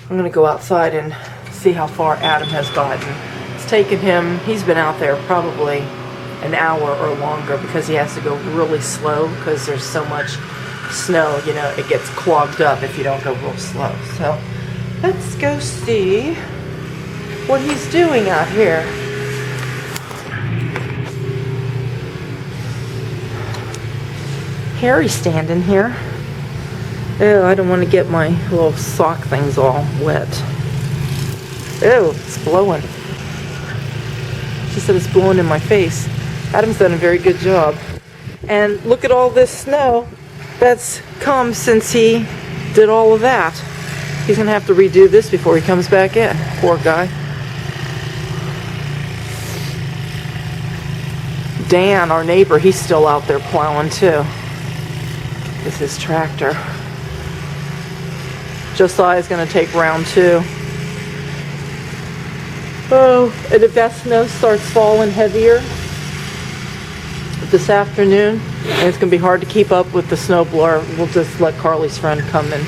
I'm gonna go outside and see how far Adam has gotten. It's taken him, he's been out there probably an hour or longer because he has to go really slow because there's so much snow, you know, it gets clogged up if you don't go real slow. So let's go see what he's doing out here. Harry's standing here. Oh, I don't want to get my little sock things all wet. Oh, it's blowing. She said it's blowing in my face. Adam's done a very good job. And look at all this snow that's come since he did all of that. He's going to have to redo this before he comes back in. Poor guy. Dan, our neighbor, he's still out there plowing too. This is his tractor. Josiah's going to take round 2. Oh, and if that snow starts falling heavier this afternoon, and it's going to be hard to keep up with the snowblower, we'll just let Carly's friend come and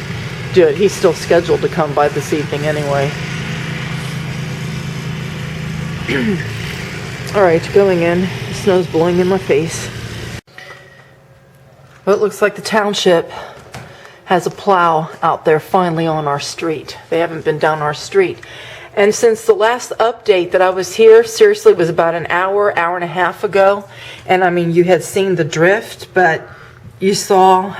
do it. He's still scheduled to come by this evening anyway. Alright, going in. The snow's blowing in my face. Well, it looks like the township has a plow out there finally on our street. They haven't been down our street. And since the last update that I was here, seriously, it was about an hour and a half ago. And I mean, you had seen the drift, but you saw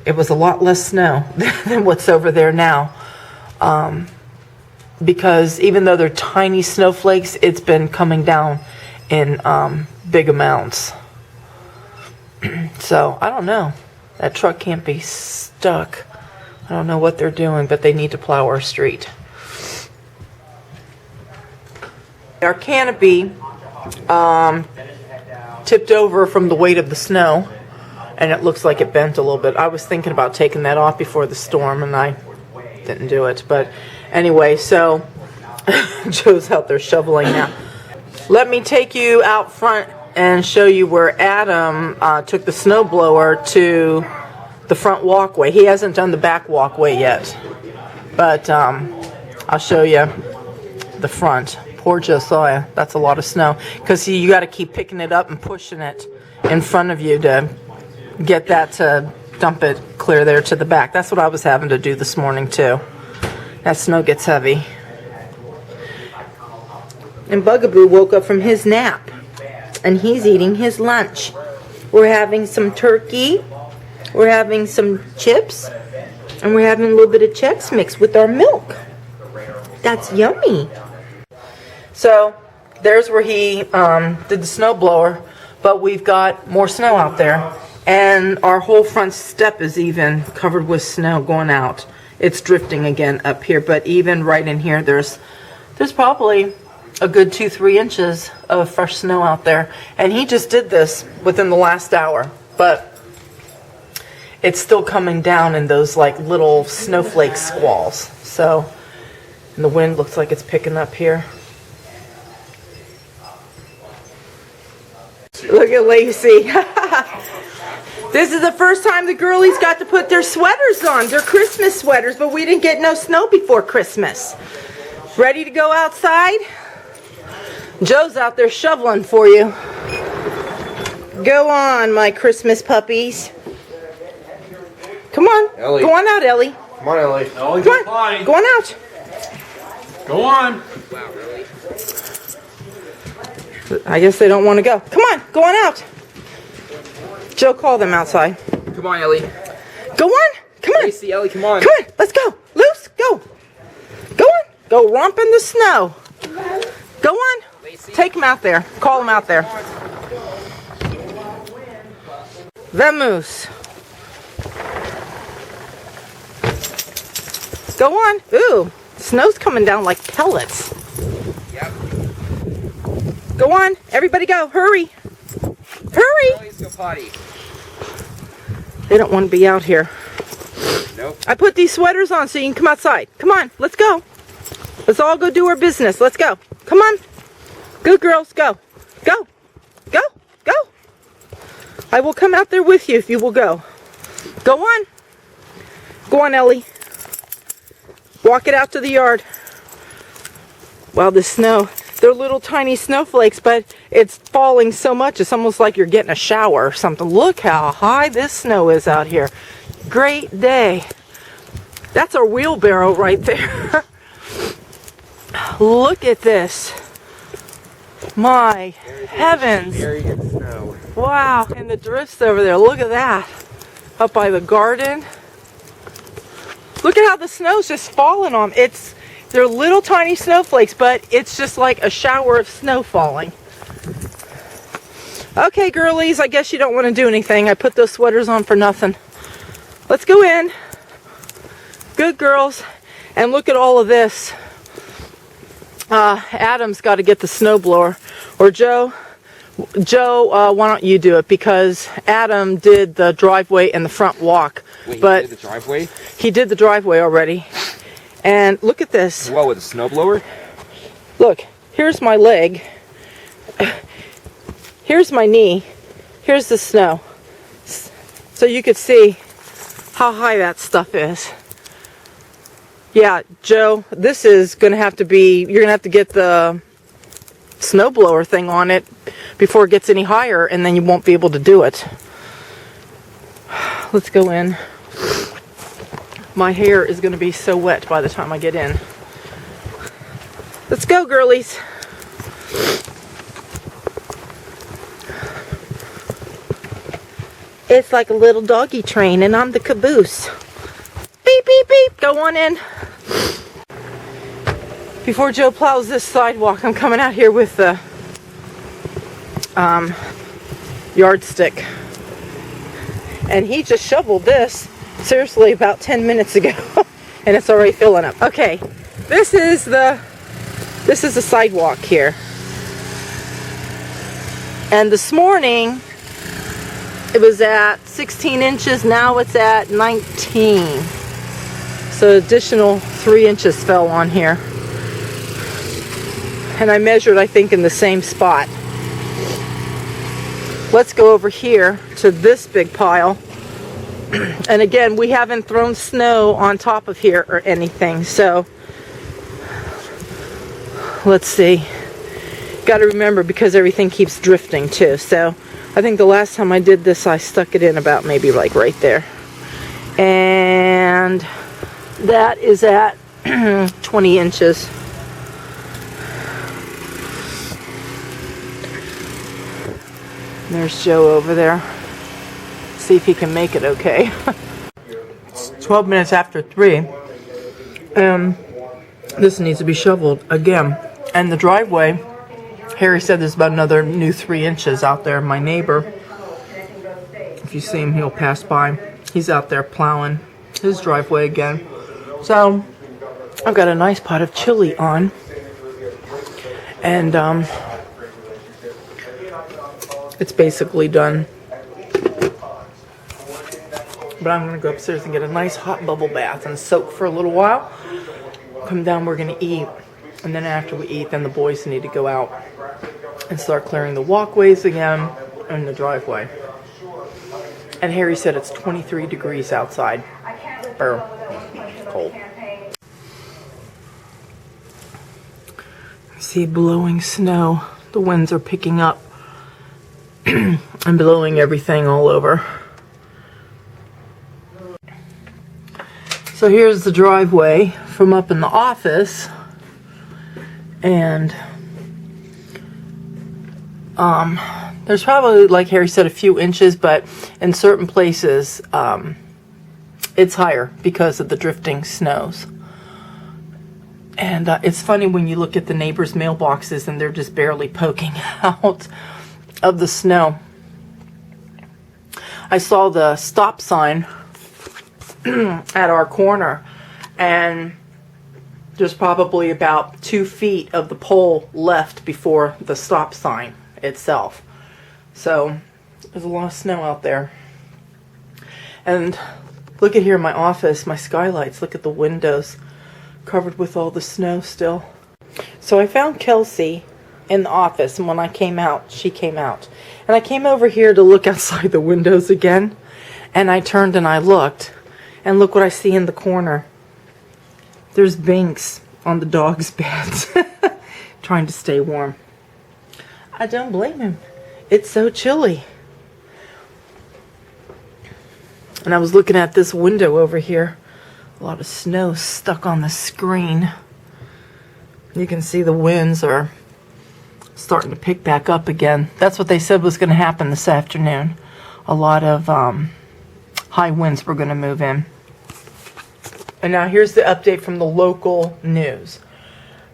it was a lot less snow than what's over there now. Because even though they're tiny snowflakes, it's been coming down in big amounts. So, I don't know. That truck can't be stuck. I don't know what they're doing, but they need to plow our street. Our canopy tipped over from the weight of the snow, and it looks like it bent a little bit. I was thinking about taking that off before the storm, and I didn't do it. But anyway, so Joe's out there shoveling now. Let me take you out front and show you where Adam took the snowblower to the front walkway. He hasn't done the back walkway yet, but I'll show you the front. Poor Josiah, that's a lot of snow, because you got to keep picking it up and pushing it in front of you to get that to dump it clear there to the back. That's what I was having to do this morning too. That snow gets heavy. And Bugaboo woke up from his nap, and he's eating his lunch. We're having some turkey, we're having some chips, and we're having a little bit of Chex Mix with our milk. That's yummy. So there's where he did the snowblower, but we've got more snow out there, and our whole front step is even covered with snow going out. It's drifting again up here, but even right in here, there's probably a good 2-3 inches of fresh snow out there, and he just did this within the last hour, but it's still coming down in those like little snowflake squalls. So, and the wind looks like it's picking up here. Look at Lacey. This is the first time the girlies got to put their sweaters on. They're Christmas sweaters, but we didn't get no snow before Christmas. Ready to go outside? Joe's out there shoveling for you. Go on, my Christmas puppies. Come on. Ellie. Go on out, Ellie. Come on, Ellie. Come on. Go on out. Go on. Wow, really? I guess they don't want to go. Come on. Go on out. Joe, call them outside. Come on, Ellie. Go on. Come on. Lacey, Ellie, come on. Come on. Let's go. Loose. Go. Go on. Go romp in the snow. Go on. Lacey. Take them out there. Call them out there. Vamos. Go on. Ooh. Snow's coming down like pellets. Yep. Go on. Everybody go. Hurry. Hurry. Ellie's go potty. They don't want to be out here. Nope. I put these sweaters on so you can come outside. Come on. Let's go. Let's all go do our business. Let's go. Come on. Good girls. Go. Go. Go. Go. I will come out there with you if you will go. Go on. Go on, Ellie. Walk it out to the yard. Wow, the snow. They're little tiny snowflakes, but it's falling so much, it's almost like you're getting a shower or something. Look how high this snow is out here. Great day. That's our wheelbarrow right there. Look at this. My heavens. Very good snow. Wow, and the drifts over there. Look at that. Up by the garden. Look at how the snow's just falling on. They're little tiny snowflakes, but it's just like a shower of snow falling. Okay, girlies, I guess you don't want to do anything. I put those sweaters on for nothing. Let's go in. Good girls. And look at all of this. Adam's got to get the snowblower. Or Joe, why don't you do it? Because Adam did the driveway and the front walk. Wait, but he did the driveway? He did the driveway already. And look at this. What, with a snowblower? Look, here's my leg. Here's my knee. Here's the snow. So you could see how high that stuff is. Yeah, Joe, this is going to have to be, you're going to have to get the snowblower thing on it before it gets any higher, and then you won't be able to do it. Let's go in. My hair is going to be so wet by the time I get in. Let's go, girlies. It's like a little doggy train, and I'm the caboose. Beep, beep, beep. Go on in. Before Joe plows this sidewalk, I'm coming out here with the yardstick. And he just shoveled this, seriously, about 10 minutes ago. And it's already filling up. Okay, this is the sidewalk here. And this morning, it was at 16 inches. Now it's at 19. So additional 3 inches fell on here. And I measured, I think, in the same spot. Let's go over here to this big pile. And again, we haven't thrown snow on top of here or anything. So let's see. Got to remember, because everything keeps drifting too. So I think the last time I did this, I stuck it in about maybe like right there. And that is at 20 inches. There's Joe over there. See if he can make it okay. It's 12 minutes after 3. This needs to be shoveled again. And the driveway, Harry said there's about another new 3 inches out there. My neighbor, if you see him, he'll pass by. He's out there plowing his driveway again. So I've got a nice pot of chili on. And it's basically done. But I'm going to go upstairs and get a nice hot bubble bath and soak for a little while. Come down, we're going to eat. And then after we eat, then the boys need to go out and start clearing the walkways again and the driveway. And Harry said it's 23 degrees outside. Or cold. See, blowing snow. The winds are picking up and blowing everything all over. So here's the driveway from up in the office, and there's probably, like Harry said, a few inches, but in certain places it's higher because of the drifting snows. And it's funny when you look at the neighbors' mailboxes and they're just barely poking out of the snow. I saw the stop sign at our corner, and there's probably about 2 feet of the pole left before the stop sign itself. So there's a lot of snow out there. And look at here in my office, my skylights, look at the windows covered with all the snow still. So I found Kelsey in the office, and when I came out, she came out. And I came over here to look outside the windows again, and I turned and I looked, and look what I see in the corner. There's Binks on the dog's beds trying to stay warm. I don't blame him. It's so chilly. And I was looking at this window over here. A lot of snow stuck on the screen. You can see the winds are starting to pick back up again. That's what they said was going to happen this afternoon. A lot of high winds were going to move in. And now here's the update from the local news.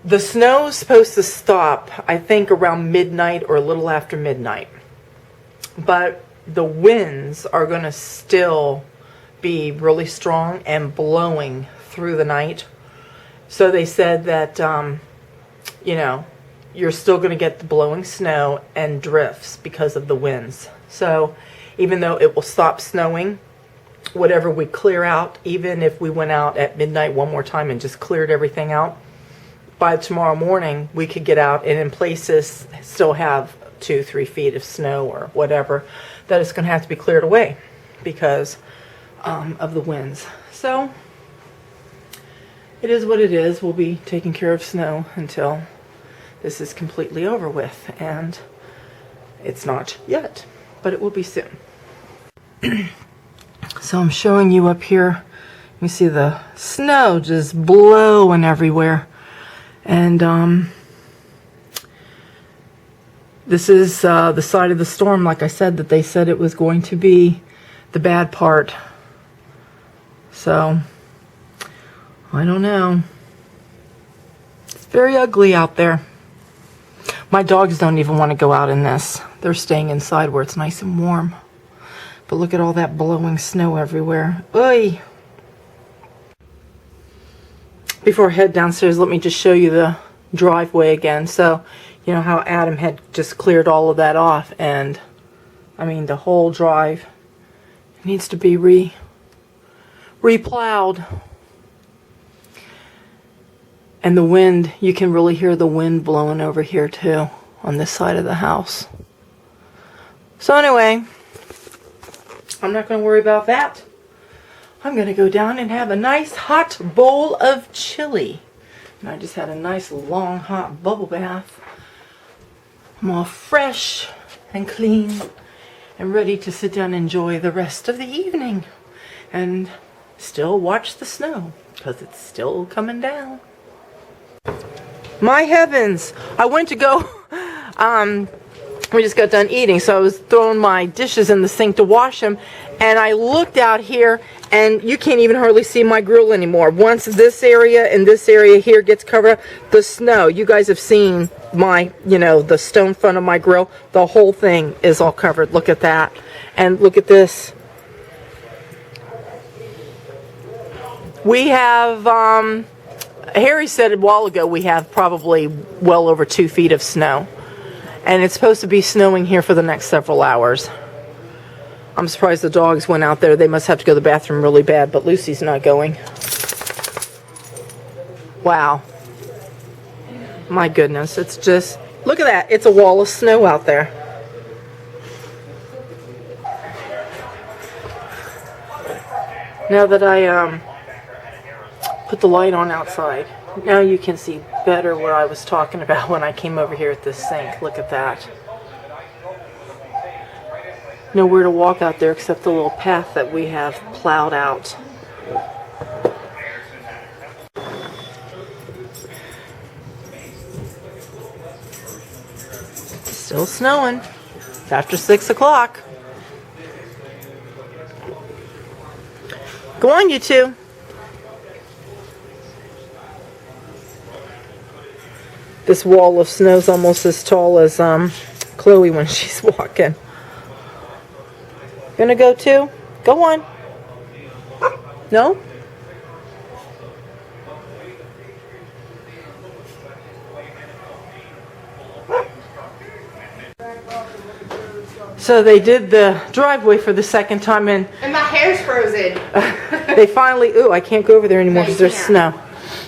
The snow is supposed to stop, I think, around midnight or a little after midnight. But the winds are going to still be really strong and blowing through the night. So they said that, you know, you're still going to get the blowing snow and drifts because of the winds. So even though it will stop snowing, whatever we clear out, even if we went out at midnight one more time and just cleared everything out, by tomorrow morning we could get out and in places still have 2-3 feet of snow or whatever that is going to have to be cleared away because of the winds. So it is what it is. We'll be taking care of snow until this is completely over with, and it's not yet, but it will be soon. So I'm showing you up here. You see the snow just blowing everywhere. And this is the side of the storm, like I said, that they said it was going to be the bad part. So, I don't know. It's very ugly out there. My dogs don't even want to go out in this. They're staying inside where it's nice and warm. But look at all that blowing snow everywhere. Oy! Before I head downstairs, let me just show you the driveway again. So, you know how Adam had just cleared all of that off, and I mean the whole drive needs to be replowed. And the wind, you can really hear the wind blowing over here too, on this side of the house. So anyway, I'm not going to worry about that. I'm going to go down and have a nice hot bowl of chili. And I just had a nice long hot bubble bath. I'm all fresh and clean and ready to sit down and enjoy the rest of the evening. And still watch the snow because it's still coming down. My heavens! I went to go, we just got done eating, so I was throwing my dishes in the sink to wash them, and I looked out here, and you can't even hardly see my grill anymore. Once this area and this area here gets covered up, the snow, you guys have seen my, you know, the stone front of my grill, the whole thing is all covered. Look at that. And look at this. We have, Harry said a while ago we have probably well over 2 feet of snow. And it's supposed to be snowing here for the next several hours. I'm surprised the dogs went out there. They must have to go to the bathroom really bad, but Lucy's not going. Wow. My goodness, it's just, look at that. It's a wall of snow out there. Now that I put the light on outside, now you can see better what I was talking about when I came over here at this sink. Look at that. Nowhere to walk out there except the little path that we have plowed out. Still snowing. It's after 6 o'clock. Go on, you two. This wall of snow is almost as tall as Chloe when she's walking. Gonna go too? Go on. No? So they did the driveway for the second time, and my hair's frozen. they finally, ooh, I can't go over there anymore because there's snow.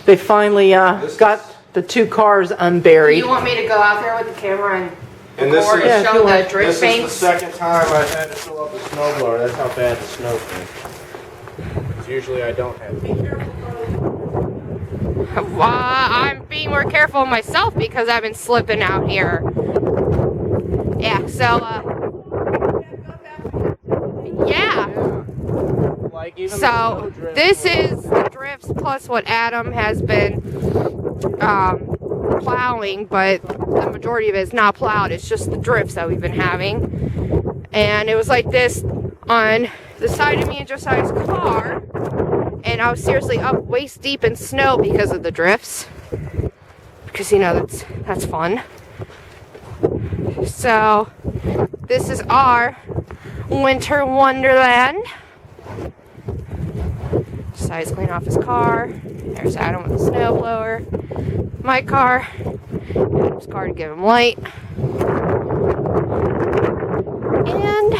They finally got the 2 cars unburied. Do you want me to go out there with the camera and this record is- and show the drift This is paints? the second time I've had to fill up a snowblower. That's how bad the snow's been. 'Cause usually I don't have it. I'm being more careful myself because I've been slipping out here. Yeah, so, yeah. Like even the So, snowdrift this was- is the drifts plus what Adam has been plowing, but the majority of it is not plowed. It's just the drifts that we've been having. And it was like this on the side of me and Josiah's car. And I was seriously up waist deep in snow because of the drifts. Because, you know, that's fun. So, this is our winter wonderland. Josiah's cleaning off his car. There's Adam with the snow blower. My car. Adam's car to give him light. And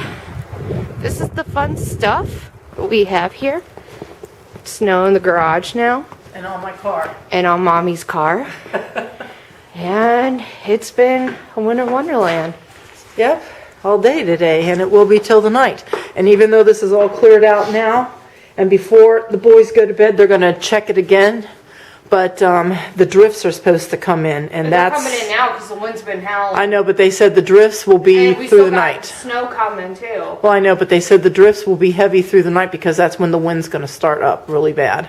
this is the fun stuff that we have here. Snow in the garage now. And on my car. And on Mommy's car. And it's been a winter wonderland. Yep, all day today, and it will be till the night. And even though this is all cleared out now, and before the boys go to bed, they're going to check it again. But the drifts are supposed to come in, and They're that's... coming in now because the wind's been howling. I know, but they said the drifts will be And we through still the got night. snow coming too. Well, I know, but they said the drifts will be heavy through the night because that's when the wind's going to start up really bad.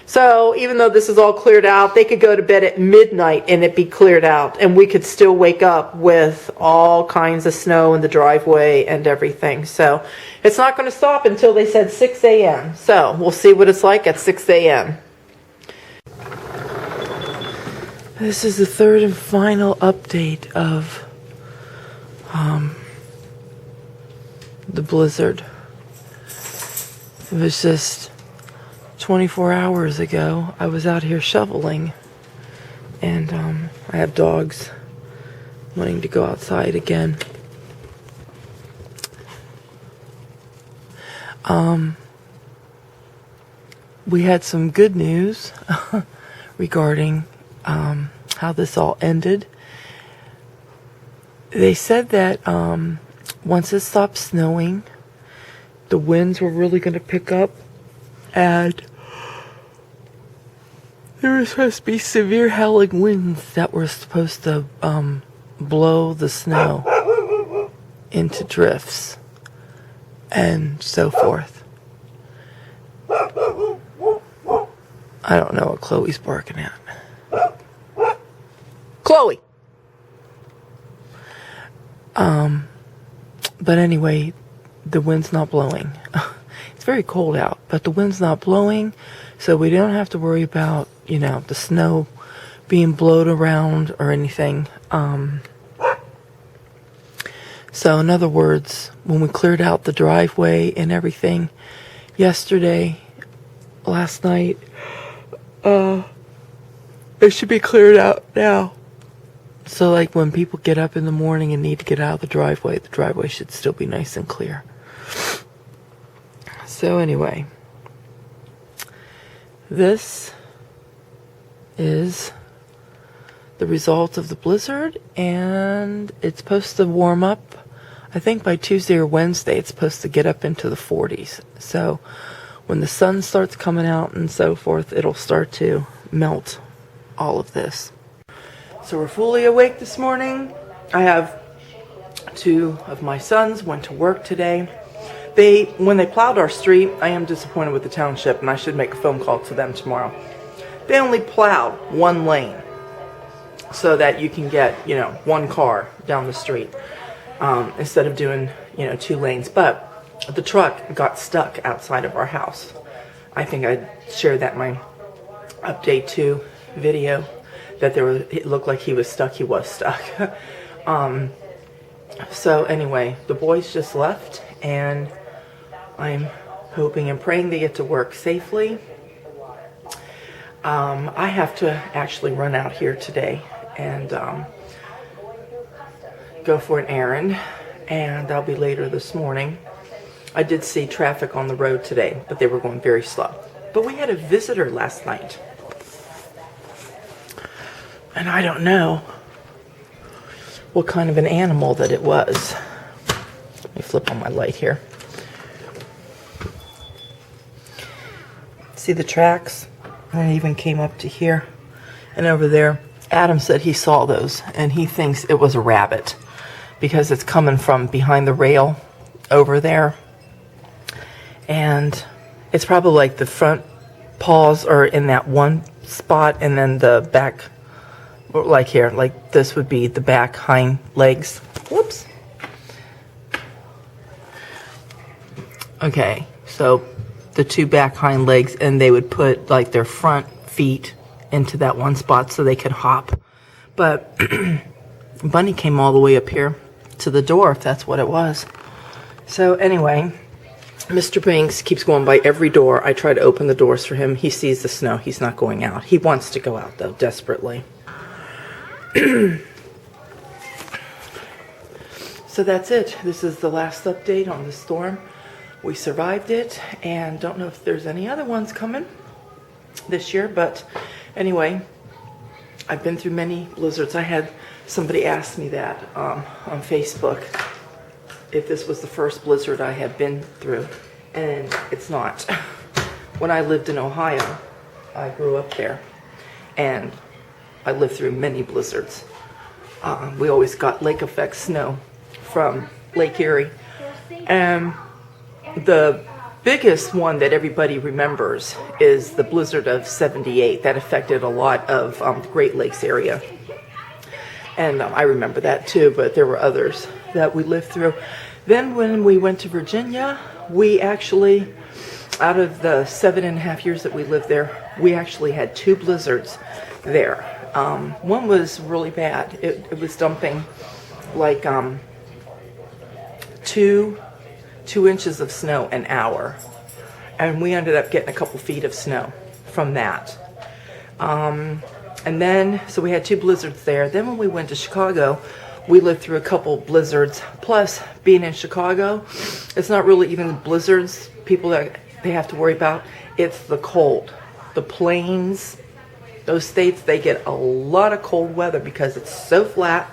So even though this is all cleared out, they could go to bed at midnight and it be cleared out, and we could still wake up with all kinds of snow in the driveway and everything. So it's not going to stop until they said 6 a.m. So we'll see what it's like at 6 a.m. This is the third and final update of the blizzard. It was just 24 hours ago. I was out here shoveling, and I have dogs wanting to go outside again. We had some good news regarding how this all ended. They said that once it stopped snowing, the winds were really going to pick up, and there were supposed to be severe howling winds that were supposed to blow the snow into drifts and so forth. I don't know what Chloe's barking at. Chloe! But anyway, the wind's not blowing. It's very cold out, but the wind's not blowing, so we don't have to worry about, you know, the snow being blown around or anything. So in other words, when we cleared out the driveway and everything yesterday, last night, it should be cleared out now. So like when people get up in the morning and need to get out of the driveway should still be nice and clear. So anyway, this is the result of the blizzard, and it's supposed to warm up. I think by Tuesday or Wednesday it's supposed to get up into the 40s. So when the sun starts coming out and so forth, it'll start to melt all of this. So we're fully awake this morning. I have two of my sons went to work today. When they plowed our street, I am disappointed with the township, and I should make a phone call to them tomorrow. They only plowed one lane so that you can get, you know, one car down the street instead of doing, you know, 2 lanes. But the truck got stuck outside of our house. I think I shared that in my update 2 video, that it looked like he was stuck. He was stuck. So anyway, the boys just left, and I'm hoping and praying they get to work safely. I have to actually run out here today and go for an errand, and that'll be later this morning. I did see traffic on the road today, but they were going very slow. But we had a visitor last night, and I don't know what kind of an animal that it was. Let me flip on my light here. See the tracks And it even came up to here and over there. Adam said he saw those, and he thinks it was a rabbit because it's coming from behind the rail over there. And it's probably like the front paws are in that one spot, and then the back, like here, like this would be the back hind legs. Whoops. Okay, so the two back hind legs, and they would put like their front feet into that one spot so they could hop. But Bunny came all the way up here to the door, if that's what it was. So anyway, Mr. Banks keeps going by every door. I try to open the doors for him. He sees the snow. He's not going out. He wants to go out, though, desperately. So that's it. This is the last update on the storm. We survived it, and don't know if there's any other ones coming this year, but anyway, I've been through many blizzards. I had somebody ask me that on Facebook, if this was the first blizzard I had been through, and it's not. When I lived in Ohio, I grew up there, and I lived through many blizzards. We always got lake effect snow from Lake Erie, and the biggest one that everybody remembers is the blizzard of '78 that affected a lot of the Great Lakes area. And I remember that too, but there were others that we lived through. Then when we went to Virginia, we actually, out of the 7.5 years that we lived there, we actually had 2 blizzards there. One was really bad. It was dumping like 2 inches of snow an hour. And we ended up getting a couple feet of snow from that. And then, so we had 2 blizzards there. Then when we went to Chicago, we lived through a couple blizzards. Plus, being in Chicago, it's not really even the blizzards people that they have to worry about. It's the cold. The plains, those states, they get a lot of cold weather because it's so flat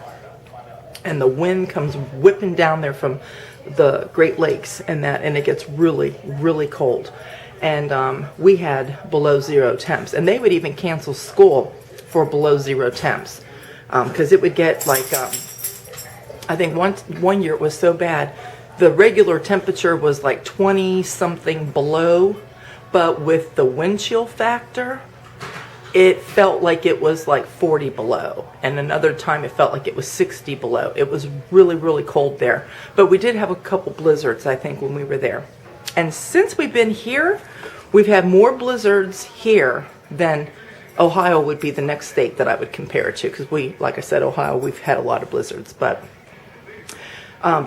and the wind comes whipping down there from the Great Lakes and it gets really, really cold. And we had below 0 temps, and they would even cancel school for below 0 temps because it would get like, I think one year it was so bad, the regular temperature was like 20 something below, but with the wind chill factor, it felt like it was like 40 below, and another time it felt like it was 60 below. It was really, really cold there. But we did have a couple blizzards, I think, when we were there. And since we've been here, we've had more blizzards here than Ohio would be the next state that I would compare it to, because we, like I said, Ohio, we've had a lot of blizzards. But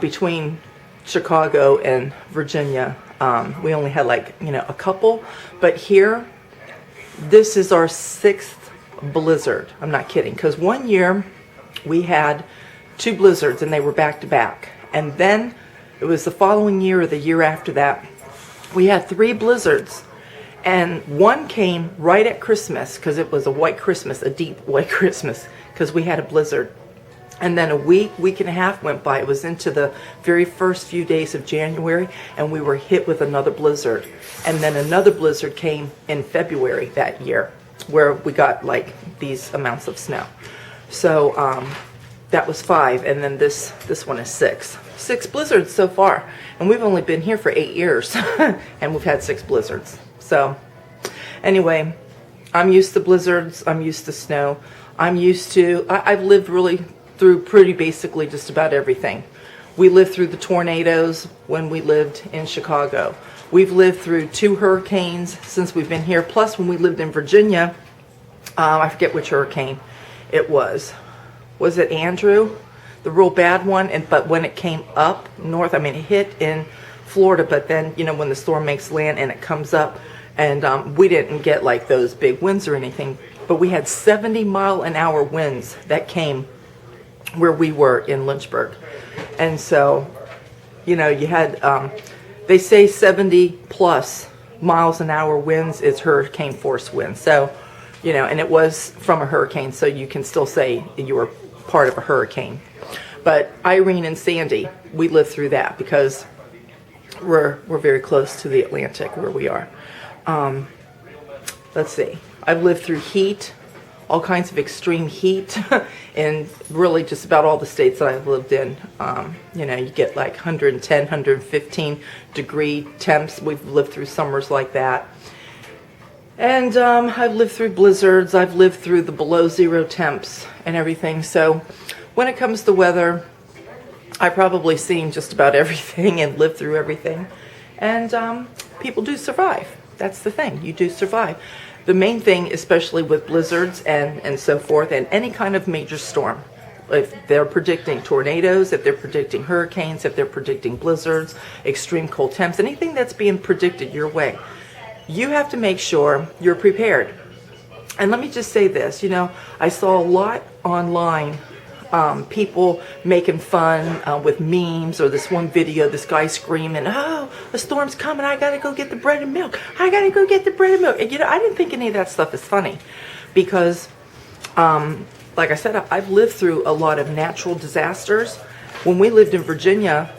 between Chicago and Virginia, we only had like, a couple. But here, this is our 6th blizzard. I'm not kidding, because one year we had 2 blizzards and they were back to back. And then it was the following year or the year after that, we had 3 blizzards. And one came right at Christmas, because it was a white Christmas, a deep white Christmas, because we had a blizzard. And then a week and a half went by. It was into the very first few days of January, and we were hit with another blizzard. And then another blizzard came in February that year, where we got like these amounts of snow. So that was 5, and then this one is 6. 6 blizzards so far, and we've only been here for 8 years, and we've had 6 blizzards. So anyway, I'm used to blizzards. I'm used to snow. I'm used to. I've lived really through pretty basically just about everything. We lived through the tornadoes when we lived in Chicago. We've lived through 2 hurricanes since we've been here. Plus, when we lived in Virginia, I forget which hurricane it was. Was it Andrew? The real bad one? But when it came up north, I mean, it hit in Florida, but then, when the storm makes land and it comes up, and we didn't get like those big winds or anything, but we had 70-mile-an-hour winds that came where we were in Lynchburg. And so, you had, they say 70-plus miles an hour winds is hurricane force winds. So, and it was from a hurricane, so you can still say you were part of a hurricane. But Irene and Sandy, we lived through that because we're very close to the Atlantic where we are. Let's see. I've lived through heat, all kinds of extreme heat, and really just about all the states that I've lived in. You know, you get like 110, 115 degree temps. We've lived through summers like that. And I've lived through blizzards. I've lived through the below zero temps and everything. So when it comes to weather, I probably seen just about everything and lived through everything. And people do survive. That's the thing. You do survive. The main thing, especially with blizzards and so forth, and any kind of major storm, if they're predicting tornadoes, if they're predicting hurricanes, if they're predicting blizzards, extreme cold temps, anything that's being predicted your way, you have to make sure you're prepared. And let me just say this, you know, I saw a lot online, people making fun with memes, or this one video, this guy screaming, "Oh, the storm's coming, I gotta go get the bread and milk. I gotta go get the bread and milk." And you know, I didn't think any of that stuff is funny, because like I said, I've lived through a lot of natural disasters. When we lived in Virginia,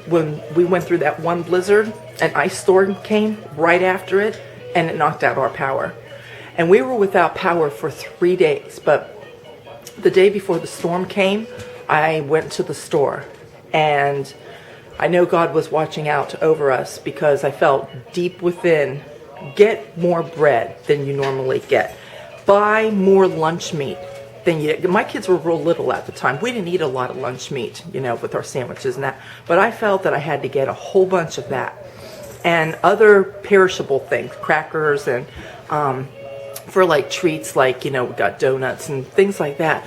when we went through that one blizzard, an ice storm came right after it, and it knocked out our power. And we were without power for 3 days. But the day before the storm came, I went to the store. And I know God was watching out over us, because I felt deep within, get more bread than you normally get. Buy more lunch meat than you. My kids were real little at the time. We didn't eat a lot of lunch meat, you know, with our sandwiches and that. But I felt that I had to get a whole bunch of that. And other perishable things, crackers, and for like treats, like, you know, we got donuts and things like that.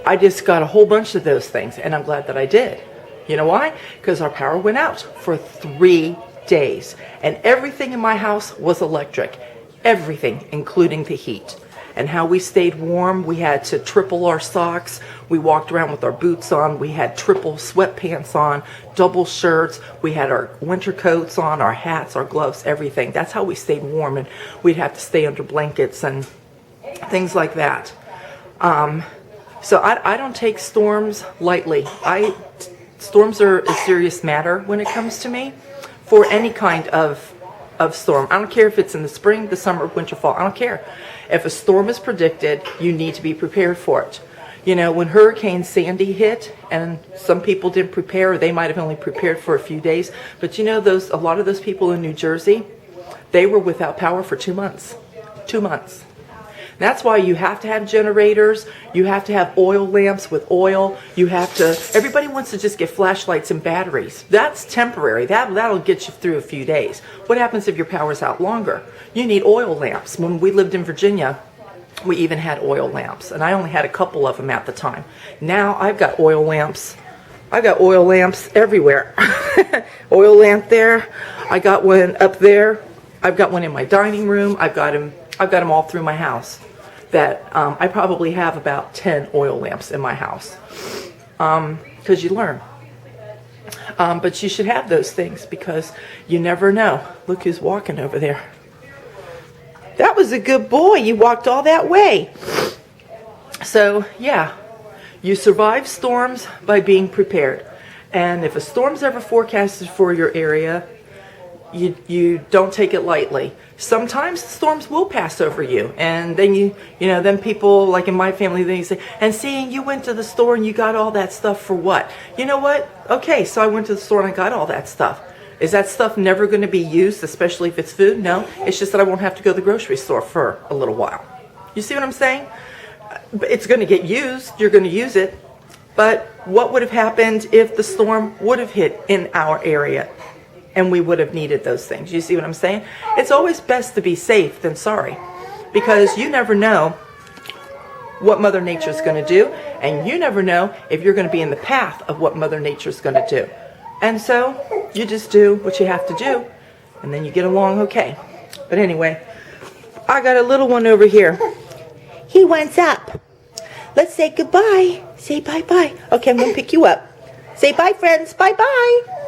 I just got a whole bunch of those things, and I'm glad that I did. You know why? Because our power went out for 3 days, and everything in my house was electric. Everything, including the heat. And how we stayed warm, we had to triple our socks. We walked around with our boots on. We had triple sweatpants on, double shirts. We had our winter coats on, our hats, our gloves, everything. That's how we stayed warm, and we'd have to stay under blankets and things like that. So I don't take storms lightly. Storms are a serious matter when it comes to me, for any kind of storm. I don't care if it's in the spring, the summer, winter, fall. I don't care. If a storm is predicted, you need to be prepared for it. You know, when Hurricane Sandy hit, and some people didn't prepare, or they might have only prepared for a few days, but you know, a lot of those people in New Jersey, they were without power for 2 months. 2 months. That's why you have to have generators. You have to have oil lamps with oil. You have to, everybody wants to just get flashlights and batteries. That's temporary. That'll get you through a few days. What happens if your power's out longer? You need oil lamps. When we lived in Virginia, we even had oil lamps, and I only had a couple of them at the time. Now I've got oil lamps. I got oil lamps everywhere. Oil lamp there. I got one up there. I've got one in my dining room. I've got them all through my house. That I probably have about 10 oil lamps in my house, because you learn. But you should have those things, because you never know. Look who's walking over there. That was a good boy. You walked all that way. So yeah, you survive storms by being prepared. And if a storm's ever forecasted for your area, you don't take it lightly. Sometimes the storms will pass over you, and then you know, then people, like in my family, they say, "And seeing you went to the store and you got all that stuff for what?" You know what? Okay, so I went to the store and I got all that stuff. Is that stuff never going to be used, especially if it's food? No, it's just that I won't have to go to the grocery store for a little while. You see what I'm saying? It's going to get used. You're going to use it. But what would have happened if the storm would have hit in our area? And we would have needed those things. You see what I'm saying? It's always best to be safe than sorry, because you never know what Mother Nature is going to do, and you never know if you're going to be in the path of what Mother Nature is going to do. And so you just do what you have to do, and then you get along okay. But anyway, I got a little one over here. He wants up. Let's say goodbye. Say bye-bye. Okay, I'm going to pick you up. Say bye, friends. Bye-bye.